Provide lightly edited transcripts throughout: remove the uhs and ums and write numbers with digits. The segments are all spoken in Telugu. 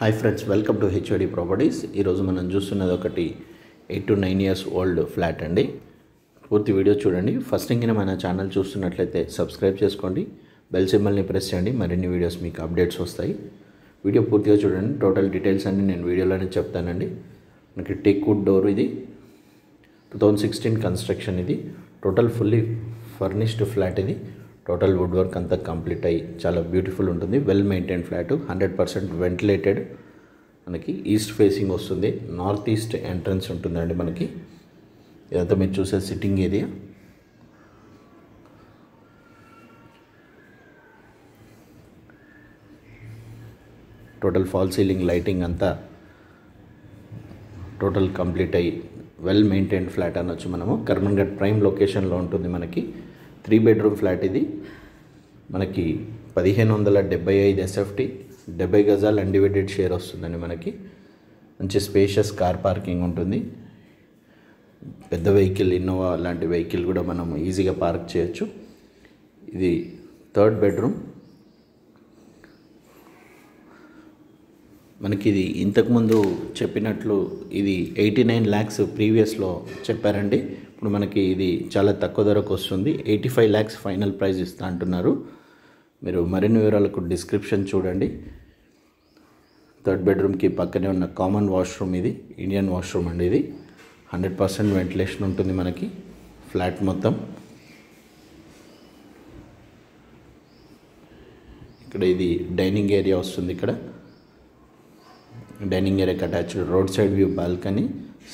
Hi friends, welcome to HOD properties. ఈరోజు మనం చూస్తున్నది ఒకటి 8 to 9 years ఓల్డ్ ఫ్లాట్ అండి. పూర్తి వీడియో చూడండి. ఫస్ట్ ఇంకా మన ఛానల్ చూస్తున్నట్లయితే సబ్స్క్రైబ్ చేసుకోండి, బెల్ సింబల్ని ప్రెస్ చేయండి, మరిన్ని వీడియోస్ మీకు అప్డేట్స్ వస్తాయి. వీడియో పూర్తిగా చూడండి. టోటల్ డీటెయిల్స్ అన్ని నేను వీడియోలోనే చెప్తానండి. మనకి టేక్ వుడ్ డోర్, ఇది 2016 కన్స్ట్రక్షన్. ఇది టోటల్ ఫుల్లీ ఫర్నిష్డ్ ఫ్లాట్. ఇది టోటల్ వుడ్ వర్క్ అంతా కంప్లీట్ అయ్యి చాలా బ్యూటిఫుల్ ఉంటుంది. Well maintain flat, 100% ventilated. మనకి ఈస్ట్ ఫేసింగ్ వస్తుంది. నార్త్ ఈస్ట్ ఎంట్రన్స్ ఉంటుందండి. మనకి ఇదంతా మీరు చూసే sitting area. Total fall ceiling lighting అంతా టోటల్ కంప్లీట్ అయ్యి వెల్ మెయింటైన్డ్ ఫ్లాట్ అనొచ్చు మనము. కర్మన్ఘట్ ప్రైమ్ లొకేషన్లో ఉంటుంది. మనకి 3 bedroom ఫ్లాట్. ఇది మనకి 1575 SFT, 70 గజాలు అన్డివైడెడ్ షేర్ వస్తుందండి. మనకి మంచి స్పేషియస్ కార్ పార్కింగ్ ఉంటుంది. పెద్ద వెహికల్, ఇన్నోవా లాంటి వెహికల్ కూడా మనం ఈజీగా పార్క్ చేయొచ్చు. ఇది 3rd bedroom. మనకి ఇది ఇంతకుముందు చెప్పినట్లు ఇది 89 lakhs ప్రీవియస్లో చెప్పారండి. ఇప్పుడు మనకి ఇది చాలా తక్కువ ధరకు వస్తుంది. 85 lakhs ఫైనల్ ప్రైస్ ఇస్తా అంటున్నారు. మీరు మరిన్ని వివరాలకు డిస్క్రిప్షన్ చూడండి. 3rd bedroomకి పక్కనే ఉన్న కామన్ వాష్రూమ్. ఇది ఇండియన్ వాష్రూమ్ అండి. ఇది 100% వెంటిలేషన్ ఉంటుంది మనకి ఫ్లాట్ మొత్తం. ఇక్కడ ఇది డైనింగ్ ఏరియా వస్తుంది. ఇక్కడ డైనింగ్ ఏరియాకి attached road side view balcony,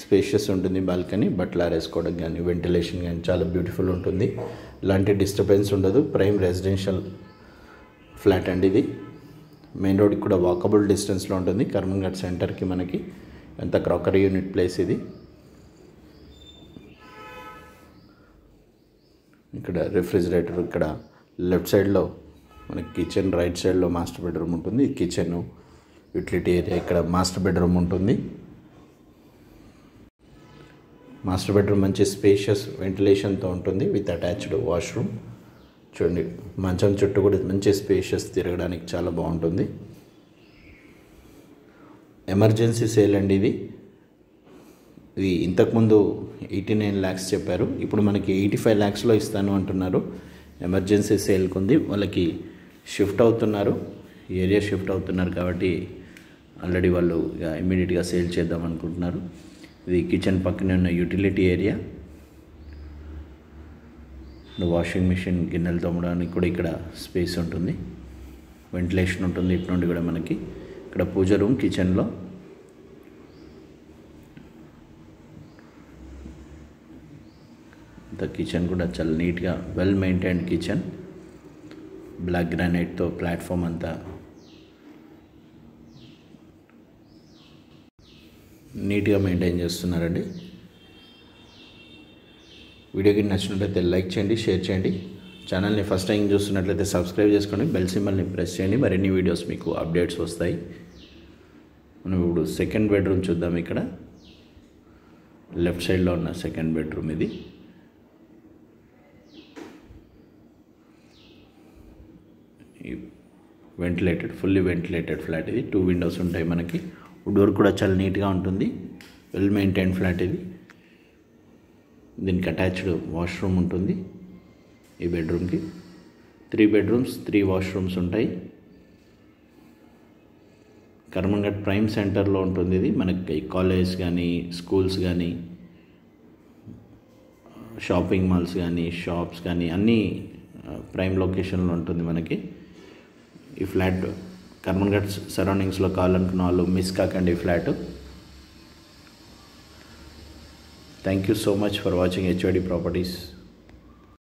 spacious ఉంటుంది బాల్కనీ. బట్టలు ఆరేసుకోవడం కానీ, వెంటిలేషన్ కానీ చాలా బ్యూటిఫుల్ ఉంటుంది. ఇలాంటి డిస్టర్బెన్స్ ఉండదు. ప్రైమ్ రెసిడెన్షియల్ ఫ్లాట్ అండి. ఇది మెయిన్ రోడ్కి కూడా వాకబుల్ డిస్టెన్స్లో ఉంటుంది. కర్మన్ఘట్ సెంటర్కి మనకి ఎంత క్రాకరీ యూనిట్ ప్లేస్ ఇది. ఇక్కడ రిఫ్రిజిరేటర్, ఇక్కడ లెఫ్ట్ సైడ్లో మనకి కిచెన్, రైట్ సైడ్లో మాస్టర్ బెడ్రూమ్ ఉంటుంది. కిచెన్, యూటిలిటీ ఏరియా, ఇక్కడ మాస్టర్ బెడ్రూమ్ ఉంటుంది. మాస్టర్ బెడ్రూమ్ మంచి స్పేషియస్ వెంటిలేషన్తో ఉంటుంది విత్ అటాచ్డ్ వాష్రూమ్. చూడండి, మంచం చుట్టూ కూడా మంచి స్పేషియస్, తిరగడానికి చాలా బాగుంటుంది. ఎమర్జెన్సీ సేల్ అండి ఇది. ఇది ఇంతకుముందు 89 lakhs చెప్పారు. ఇప్పుడు మనకి 85 lakhsలో ఇస్తాను అంటున్నారు. ఎమర్జెన్సీ సేల్కి ఉంది. వాళ్ళకి షిఫ్ట్ అవుతున్నారు, ఏరియా షిఫ్ట్ అవుతున్నారు కాబట్టి ఆల్రెడీ వాళ్ళు ఇమ్మీడియట్గా సేల్ చేద్దాం అనుకుంటున్నారు. ఇది కిచెన్ పక్కనే ఉన్న యూటిలిటీ ఏరియా. వాషింగ్ మిషన్, గిన్నెలు తోమడానికి కూడా ఇక్కడ స్పేస్ ఉంటుంది. వెంటిలేషన్ ఉంటుంది ఇటు నుండి కూడా మనకి. ఇక్కడ పూజ రూమ్ కిచెన్లో. కిచెన్ కూడా చాలా నీట్గా వెల్ మెయింటైన్డ్ కిచెన్. బ్లాక్ గ్రానైట్తో ప్లాట్ఫామ్ అంతా నీట్గా మెయింటైన్ చేస్తున్నారండి. వీడియోకి నచ్చినట్లయితే లైక్ చేయండి, షేర్ చేయండి. ఛానల్ని ఫస్ట్ టైం చూస్తున్నట్లయితే సబ్స్క్రైబ్ చేసుకోండి, బెల్ సింబల్ని ప్రెస్ చేయండి, మరిన్ని వీడియోస్ మీకు అప్డేట్స్ వస్తాయి. మనం ఇప్పుడు 2nd bedroom చూద్దాం. ఇక్కడ లెఫ్ట్ సైడ్లో ఉన్న 2nd bedroom ఇది. Ventilated, fully ventilated flat. ఇది 2 windows ఉంటాయి మనకి. వుడ్ వర్క్ కూడా చాలా నీట్గా ఉంటుంది. వెల్ మెయింటైన్ ఫ్లాట్ ఇది. దీనికి అటాచ్డ్ వాష్రూమ్ ఉంటుంది ఈ బెడ్రూమ్కి. 3 bedrooms, 3 washrooms ఉంటాయి. కర్మన్ఘట్ ప్రైమ్ సెంటర్లో ఉంటుంది ఇది. మనకి కాలేజ్ కానీ, స్కూల్స్ కానీ, షాపింగ్ మాల్స్ కానీ, షాప్స్ కానీ అన్నీ ప్రైమ్ లొకేషన్లో ఉంటుంది మనకి. ఈ ఫ్లాట్ కర్మన్ఘట్ సరౌండింగ్స్లో కావాలనుకున్న వాళ్ళు మిస్ కాకండి ఈ flat. Thank you so much for watching HOD properties.